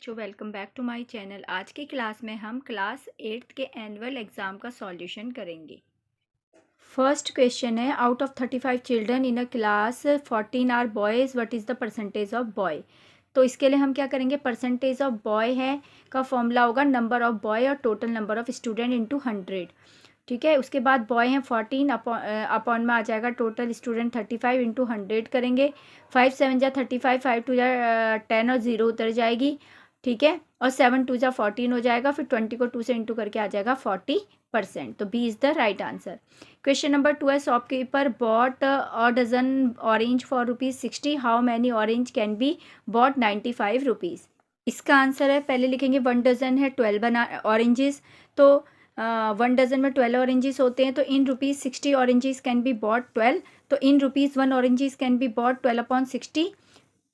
बच्चों, welcome back to my channel. आज की क्लास में हम क्लास 8th के एनुअल एग्ज़ाम का सॉल्यूशन करेंगे। फर्स्ट क्वेश्चन है, out of 35 children in a class 14 are boys, what is the percentage of boy. तो इसके लिए हम क्या करेंगे, परसेंटेज ऑफ बॉय है का फॉर्मूला होगा नंबर ऑफ बॉय और total number of student into 100। ठीक है, उसके बाद बॉय हैं 14, अपॉन में आ जाएगा टोटल स्टूडेंट 35 इंटू 100 करेंगे। 5 7 जा 35, 5 2 जा 10 और 0 उतर जाएगी। ठीक है, और 7 2 जा 14 हो जाएगा। फिर 20 को 2 से इंटू करके आ जाएगा 40%। तो B is the right answer. Question number 2 है, shopkeeper bought a dozen orange for ₹60, how many orange can be bought 95 rupees. इसका आंसर है, पहले लिखेंगे 1 डजन है 12 ऑरेंजेस, तो 1 डजन में 12 ऑरेंजेस होते हैं, तो इन ₹60 ऑरेंजेस कैन बी बॉट 12। तो इन ₹1 oranges can be bot 12/60।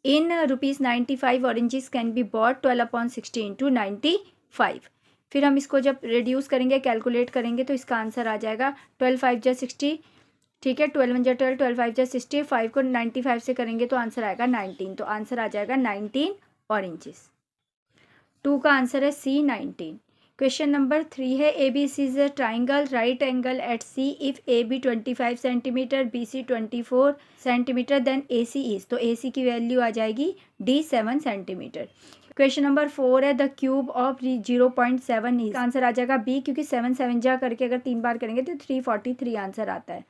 In ₹95 oranges can be bot 12/60 into 95। फिर हम इसको जब रिड्यूस करेंगे, कैलकुलेट करेंगे, तो इसका आंसर आ जाएगा 12 5 जा 60। ठीक है, 12 1 जा 12, 12 5 जा 60, 5 को 95 से करेंगे तो आंसर आएगा 19। तो आंसर आ जाएगा 19 ऑरेंजेस। 2 का आंसर है सी 19। क्वेश्चन नंबर 3 है, A B C is a triangle right angle at C, if A B 25 centimetre, B C 24 centimetre, then A C is. तो ए सी की वैल्यू आ जाएगी डी 7 सेंटीमीटर। क्वेश्चन नंबर 4 है, the cube of 0.7 is. Answer आ जाएगा B, क्योंकि 7 7 जा करके अगर 3 बार करेंगे तो 343 आंसर आता है।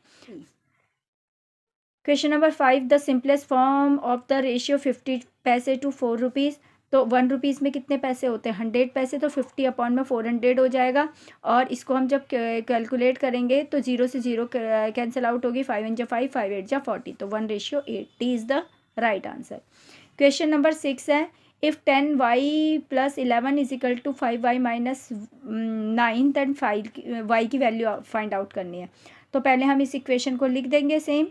Question number 5, the simplest form of the ratio 50 पैसे टू 4 रुपीज़। तो 1 रुपीज़ में कितने पैसे होते हैं, 100 पैसे, तो 50 अपॉन में 400 हो जाएगा। और इसको हम जब कैलकुलेट करेंगे तो 0 से 0 कैंसिल आउट होगी। 5 1 जा 5, 5 8 जा 40, तो 1:8। D is the right answer. Question number 6 है, if 10y + 11 is equal to 5y - 9, than y की वैल्यू फाइंड आउट करनी है। तो पहले हम इस इक्वेशन को लिख देंगे सेम,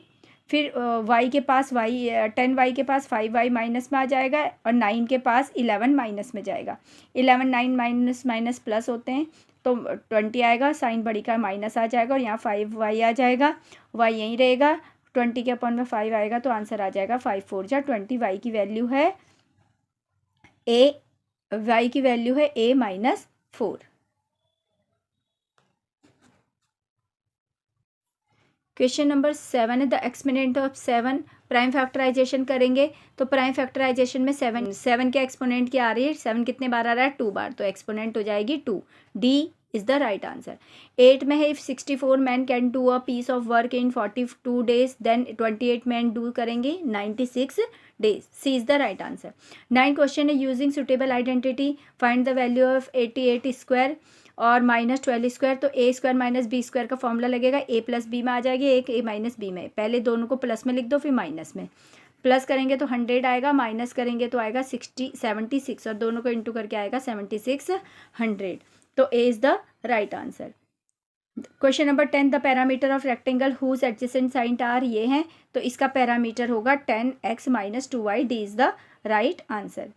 फिर y के पास 10y के पास 5y माइनस में आ जाएगा, और 9 के पास 11 माइनस में जाएगा। 11 9 माइनस माइनस प्लस होते हैं, तो 20 आएगा, साइन बड़ी का माइनस आ जाएगा, और यहाँ 5y आ जाएगा, y यहीं रहेगा। 20 के अपॉन में 5 आएगा, तो आंसर आ जाएगा 5 4 जा 20। y की वैल्यू है a -4। क्वेश्चन नंबर 7 है, the exponent of 7। Prime factorization करेंगे, तो प्राइम फैक्टराइजेशन में 7 के एक्सपोनेंट क्या आ रही है, 7 कितने बार आ रहा है, 2 बार, तो एक्सपोनेंट हो जाएगी 2। D is the right answer. 8 में है, if 64 man can do a piece of work in 42 days, then 28 man do करेंगे 96 days. C is the right answer. 9 question है, using suitable identity find the value of 88 square और -12 square. तो A square minus B square का formula लगेगा, A plus B में आ जाएगी, एक ए minus B में। पहले दोनों को प्लस में लिख दो, फिर माइनस में। प्लस करेंगे तो 100 आएगा, माइनस करेंगे तो आएगा 76, और दोनों को इंटू करके आएगा 7600। तो A is the right answer. Question number 10, the parameter of rectangle whose adjacent side are, ये हैं, तो इसका पैरामीटर होगा 10x - 2y। D is the right answer.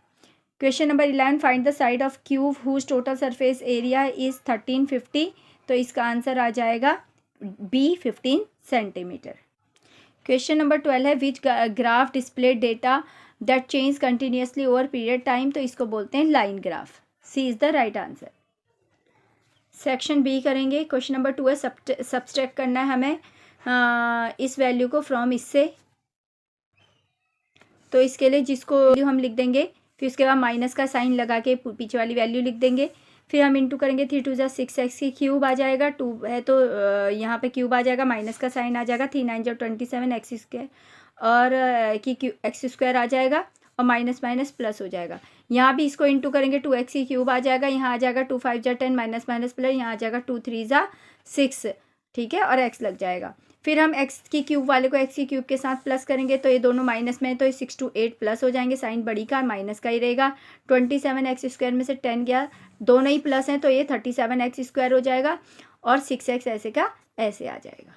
Question number 11, find the side of cube whose total surface area is 1350। तो इसका answer आ जाएगा B 15 centimetre. Question number 12 है, which graph display data that change continuously over period time. तो इसको बोलते हैं line graph. C is the right answer. Section B करेंगे। क्वेश्चन नंबर 2 है, सब्सट्रैक्ट करना है हमें इस वैल्यू को फ्रॉम इससे। तो इसके लिए जिसको वैल्यू हम लिख देंगे, फिर उसके बाद माइनस का साइन लगा के पीछे वाली वैल्यू लिख देंगे। फिर हम इंटू करेंगे, 3 2 जा 6x की क्यूब आ जाएगा, 2 है तो यहाँ पे क्यूब आ जाएगा, माइनस का साइन आ जाएगा, 3 9 जा 27 एक्स स्क्वायर, और एक्स स्क्वायर आ जाएगा, और माइनस माइनस प्लस हो जाएगा। यहाँ भी इसको इंटू करेंगे, 2x की क्यूब आ जाएगा, यहाँ आ जाएगा 2 5 जा 10 माइनस माइनस प्लस, यहाँ आ जाएगा 2 3 जा 6। ठीक है, और x लग जाएगा। फिर हम x की क्यूब वाले को x की क्यूब के साथ प्लस करेंगे, तो ये दोनों माइनस में है, तो ये 6 to 8 प्लस हो जाएंगे, साइन बड़ी का माइनस का ही रहेगा। 27x स्क्वायर में से 10 गया, दोनों ही प्लस हैं, तो ये 37x स्क्वायर हो जाएगा, और 6x ऐसे का ऐसे आ जाएगा।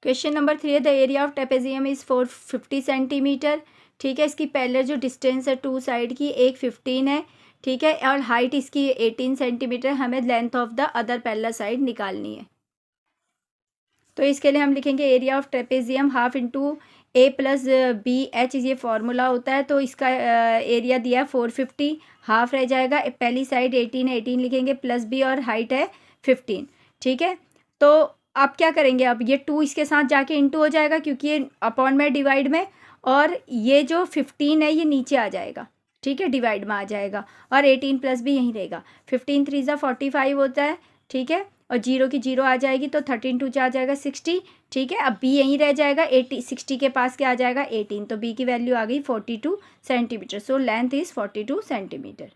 क्वेश्चन नंबर 3 है, the area of trapezium is 450 centimetre. ठीक है, इसकी पैरेलल जो डिस्टेंस है 2 साइड की, एक 15 है। ठीक है, और हाइट इसकी 18 सेंटीमीटर। हमें length of the other parallel side निकालनी है। तो इसके लिए हम लिखेंगे area of trapezium half into A plus B H ये फार्मूला होता है। तो इसका एरिया दिया है 450, हाफ रह जाएगा। पहली साइड 18 है, 18 लिखेंगे प्लस बी और हाइट है 15, ठीक है। तो आप क्या करेंगे, अब ये 2 इसके साथ जाके इंटू हो जाएगा क्योंकि ये अपॉन में डिवाइड में, और ये जो 15 है ये नीचे आ जाएगा, ठीक है, डिवाइड में आ जाएगा, और 18 प्लस भी यहीं रहेगा। 15 3 ज़ा 45 होता है, ठीक है, और 0 की 0 आ जाएगी तो 13 2 आ जाएगा 60, ठीक है। अब बी यहीं रह जाएगा, 80 60 के पास क्या आ जाएगा 18, तो बी की वैल्यू आ गई 42 centimetre. So length is 42 centimetre.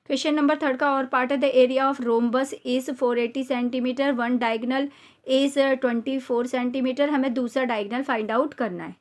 Question number 3 का और पार्ट है, the area of rhombus is 480 centimetre, one diagonal is 24 centimetre. हमें दूसरा डायगनल फाइंड आउट करना है।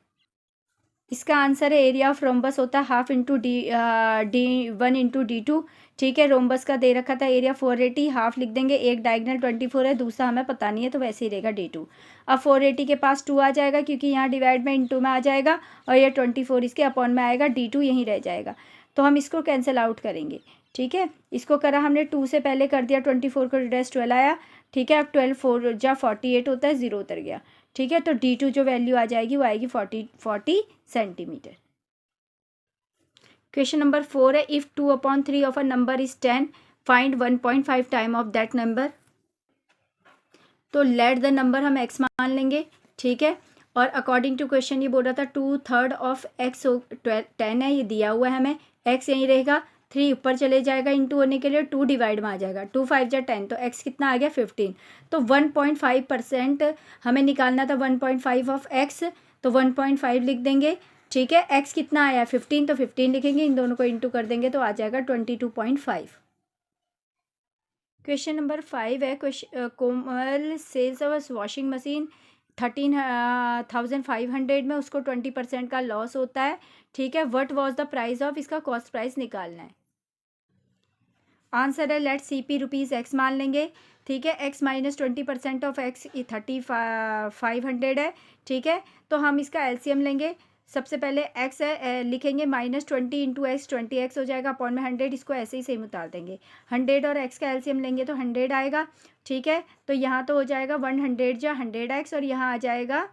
इसका आंसर है एरिया ऑफ रोम्बस होता है half into D1 into D2, ठीक है। रोम्बस का दे रखा था एरिया 480, हाफ लिख देंगे, एक डायगनल 24 है, दूसरा हमें पता नहीं है तो वैसे ही रहेगा D2। अब 480 के पास 2 आ जाएगा क्योंकि यहाँ डिवाइड में इंटू में आ जाएगा, और ये 24 इसके अपॉन में आएगा, D2 यहीं रह जाएगा, तो हम इसको कैंसिल आउट करेंगे, ठीक है। इसको करा हमने 2 से पहले कर दिया, 24 को डैश 12 आया, ठीक है। अब 12 4 जा 48 होता है, 0 उतर गया, ठीक है। तो D2 जो वैल्यू आ जाएगी वो आएगी 40 सेंटीमीटर। क्वेश्चन नंबर 4 है, if 2/3 of a number is 10, find 1.5 time of that number. तो लेट द नंबर हम x मान लेंगे, ठीक है। और अकॉर्डिंग टू क्वेश्चन ये बोल रहा था 2/3 ऑफ x 10 है, ये दिया हुआ है हमें, x यहीं रहेगा, 3 ऊपर चले जाएगा इंटू होने के लिए, 2 डिवाइड में आ जाएगा, 2 5 जा 10, तो x कितना आ गया 15। तो 1.5% हमें निकालना था 1.5 ऑफ x, तो 1.5 लिख देंगे, ठीक है। x कितना आया 15, तो 15 लिखेंगे, इन दोनों को इंटू कर देंगे तो आ जाएगा 22.5। क्वेश्चन नंबर 5 है, कोमल सेल्स ऑफ वॉशिंग मशीन 13,500 में, उसको 20% का लॉस होता है, ठीक है। What was the price of, इसका कॉस्ट प्राइस निकालना है। आंसर है लेट CP रुपीज़ x मान लेंगे, ठीक है। x माइनस 20% ऑफ x 3500 है, ठीक है। तो हम इसका LCM लेंगे, सबसे पहले x है लिखेंगे -20 इंटू एक्स 20x हो जाएगा, अपॉन में 100, इसको ऐसे ही सेम उतार देंगे। 100 और x का LCM लेंगे तो 100 आएगा, ठीक है। तो यहाँ तो हो जाएगा 100 जा 100x, और यहाँ आ जाएगा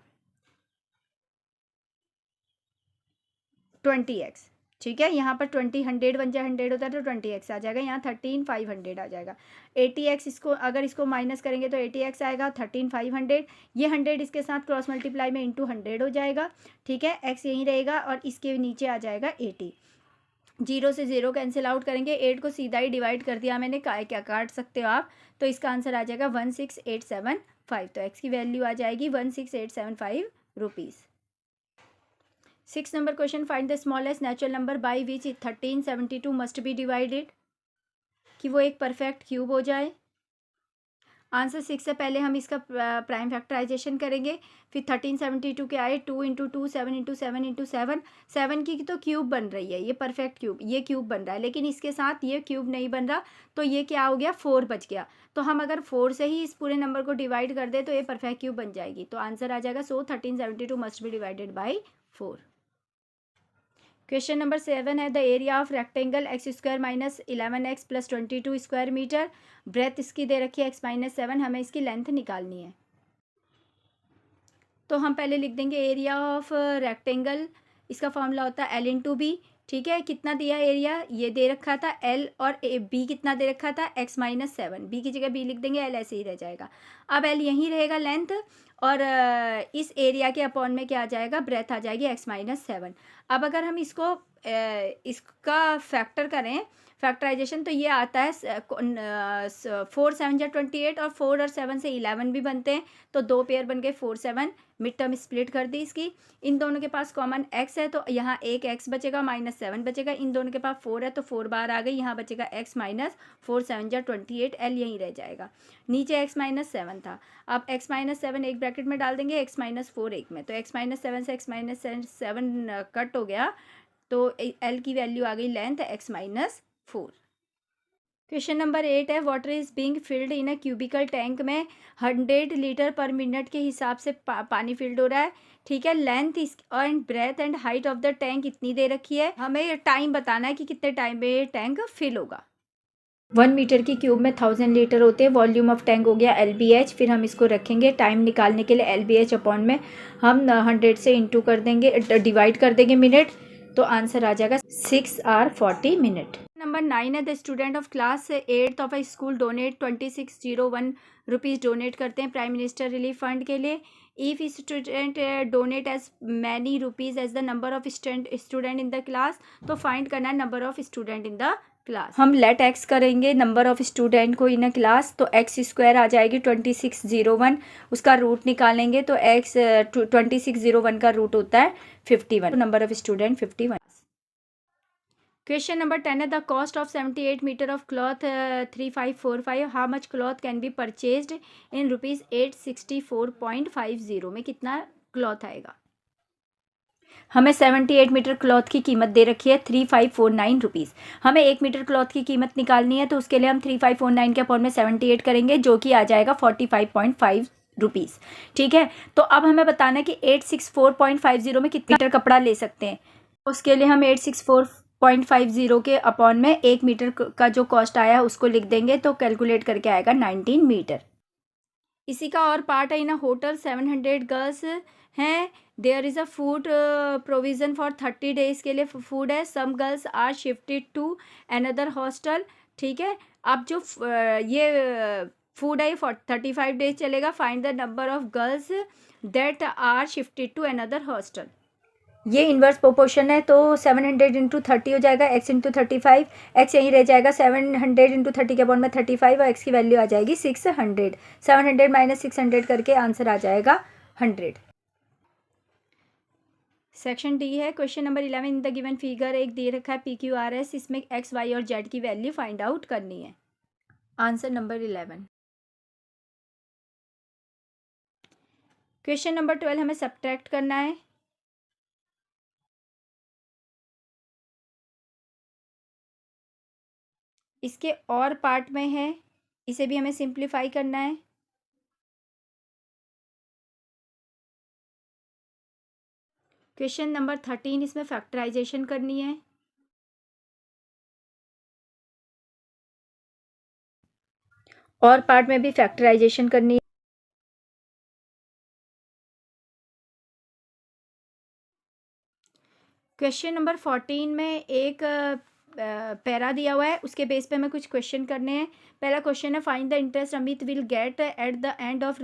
20x, ठीक है। यहाँ पर 100 बन जाए 100 होता है तो 20x आ जाएगा, यहाँ 13,500 आ जाएगा। 80x इसको अगर इसको माइनस करेंगे तो 80x आएगा, 13,500, ये 100 इसके साथ क्रॉस मल्टीप्लाई में इंटू 100 हो जाएगा, ठीक है। x यहीं रहेगा और इसके नीचे आ जाएगा 80, 0 से 0 कैंसिल आउट करेंगे, 8 को सीधा ही डिवाइड कर दिया मैंने, क्या काट सकते हो आप, तो इसका आंसर आ जाएगा 16875। तो x की वैल्यू आ जाएगी 16875 rupees. 6 number question, find the smallest natural number by which 1372 must be divided, कि वो एक परफेक्ट क्यूब हो जाए। आंसर 6 से पहले हम इसका प्राइम फैक्टराइजेशन करेंगे, फिर 1372 के आए 2 इंटू 2 7 इंटू 7 इंटू 7, 7 की तो क्यूब बन रही है, ये परफेक्ट क्यूब, ये क्यूब बन रहा है, लेकिन इसके साथ ये क्यूब नहीं बन रहा, तो ये क्या हो गया 4 बच गया। तो हम अगर 4 से ही इस पूरे नंबर को डिवाइड कर दे तो ये परफेक्ट क्यूब बन जाएगी, तो आंसर आ जाएगा 1372 must be divided by 4। Question number 7 है, the area of rectangle x² minus 11x plus 22 square metre, breadth इसकी दे रखी है x माइनस 7, हमें इसकी लेंथ निकालनी है। तो हम पहले लिख देंगे एरिया ऑफ रेक्टेंगल, इसका फॉर्मूला होता है L इंटू बी, ठीक है। कितना दिया एरिया, ये दे रखा था L, और B कितना दे रखा था x माइनस 7, बी की जगह B लिख देंगे, L ऐसे ही रह जाएगा। अब L यहीं रहेगा लेंथ, और इस एरिया के अपॉन में क्या आ जाएगा, ब्रेथ आ जाएगी x माइनस 7। अब अगर हम इसको इसका फैक्टर करें फैक्टराइजेशन, तो ये आता है 4 7 जा 28, और 4 और 7 से 11 भी बनते हैं, तो 2 पेयर बन गए 4 7, मिड टर्म स्प्लिट कर दी इसकी। इन दोनों के पास कॉमन x है तो यहाँ एक x बचेगा, -7 बचेगा, इन दोनों के पास 4 है तो 4 बार आ गई, यहाँ बचेगा x माइनस 4 7 जा 28, L यहीं रह जाएगा, नीचे x माइनस 7 था। अब x माइनस 7 एक ब्रैकेट में डाल देंगे, x माइनस 4 एक में, तो x माइनस 7 से x माइनस 7 कट हो गया, तो L की वैल्यू आ गई length x minus 4। Question number 8 है, water is being filled in a cubical tank में 100 लीटर पर मिनट के हिसाब से पानी फिल्ड हो रहा है, ठीक है। Length and breadth and height of the tank इतनी दे रखी है, हमें टाइम बताना है कि कितने टाइम में ये टैंक फिल होगा। 1 मीटर की क्यूब में 1000 लीटर होते हैं। वॉल्यूम ऑफ टैंक हो गया LBH। फिर हम इसको रखेंगे टाइम निकालने के लिए। LBH अपॉन में हम 100 से इंटू कर देंगे, डिवाइड कर देंगे मिनट, तो आंसर आ जाएगा 6 आवर 40 मिनट। नंबर 9 है, the student of class 8th of a school donate 2601 rupees donate करते हैं प्राइम मिनिस्टर रिलीफ फंड के लिए। If student donate as many rupees as the number of student in the class, तो find करना है number of student in the class. हम let X करेंगे number of student को इन अ क्लास, तो X square आ जाएगी 2601। उसका रूट निकालेंगे तो एक्स 2601 का रूट होता है 51, तो number of student 51। Question number 10 है, the cost of 78 metre of cloth 3545, how much cloth can be purchased in rupees 864.50 में कितना क्लॉथ आएगा। हमें 78 मीटर क्लॉथ की कीमत दे रखी है 3549 रुपीज़। हमें 1 मीटर क्लॉथ की कीमत निकालनी है, तो उसके लिए हम 3549 के अपॉन में 78 करेंगे, जो कि आ जाएगा 45.5 रुपीज़। ठीक है, तो अब हमें बताना है कि 864.50 में कितने मीटर कपड़ा ले सकते हैं। उसके लिए हम 864.50 के अपॉन में 1 मीटर का जो कॉस्ट आया है उसको लिख देंगे, तो कैलकुलेट करके आएगा 19 मीटर। इसी का और पार्ट है, इन होटल 700 गर्ल्स हैं, there is a food provision for 30 days के लिए फूड है। Some girls are shifted to another hostel. ठीक है, अब जो ये फूड है ये 35 डेज चलेगा। Find the number of girls that are shifted to another hostel. ये इन्वर्स प्रोपोर्शन है, तो 700 इंटू 30 हो जाएगा, x इंटू 35, एक्स यहीं रह जाएगा। 700 इंटू 30 के अपॉन में 35 और x की वैल्यू आ जाएगी 600। 700 माइनस 600 करके आंसर आ जाएगा 100। सेक्शन डी है, question number 11, in the given figure एक दे रखा है PQRS, इसमें x, y और z की वैल्यू फाइंड आउट करनी है। Answer number 11। क्वेश्चन नंबर 12 हमें सब्ट्रैक्ट करना है। इसके और पार्ट में है, इसे भी हमें सिंप्लीफाई करना है। क्वेश्चन नंबर 13, इसमें फैक्टराइजेशन करनी है। और पार्ट में भी फैक्टराइजेशन करनी है। क्वेश्चन नंबर 14 में एक पैरा दिया हुआ है, उसके बेस पे हमें कुछ क्वेश्चन करने हैं। पहला क्वेश्चन है, find the interest Amit will get at the end of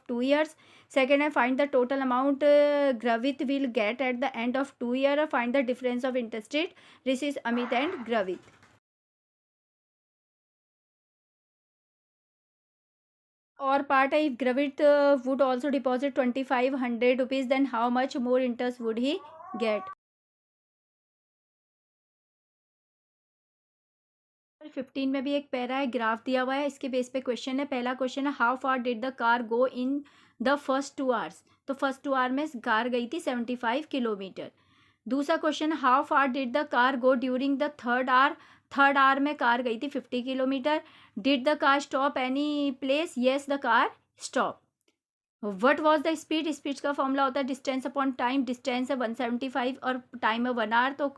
2 years. Second है, find the total amount Gravit will get at the end of 2 year. Find the difference of interest rate received Amit and Gravit. और part है, if Gravit would also deposit 2500 rupees, then how much more interest would he get. 15 में भी एक para है, graph दिया हुआ है, इसके बेस पे क्वेश्चन है। पहला क्वेश्चन है, how far did the car go in the first 2 hours. तो फर्स्ट 2 आवर में कार गई थी 75 किलोमीटर। दूसरा question, how far did the car go during the third hour. Third hour में कार गई थी 50 kilometre. Did the car stop any place, yes the car stop. What was the speed, speed का formula होता है distance upon time. Distance है 175 और time है 1 our, तो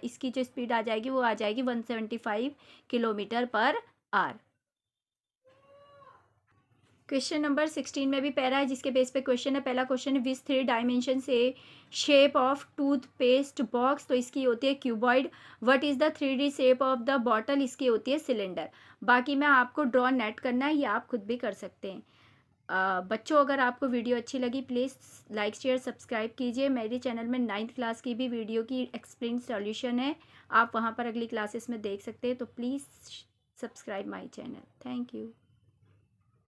इसकी जो स्पीड आ जाएगी वो आ जाएगी 175 kilometre per hour. Question number 16 में भी पैरा है, जिसके बेस पे क्वेश्चन है। पहला क्वेश्चन है, विच 3 डायमेंशन से शेप ऑफ टूथपेस्ट बॉक्स, तो इसकी होती है cuboid. What is the 3D shape of the bottle, इसकी होती है सिलेंडर। बाकी मैं आपको ड्रॉ नेट करना है, ये आप खुद भी कर सकते हैं। बच्चों, अगर आपको वीडियो अच्छी लगी प्लीज़ लाइक शेयर सब्सक्राइब कीजिए। मेरे चैनल में 9th क्लास की भी वीडियो की एक्सप्लेन सॉल्यूशन है, आप वहाँ पर अगली क्लासेस में देख सकते हैं, तो please subscribe my channel. Thank you.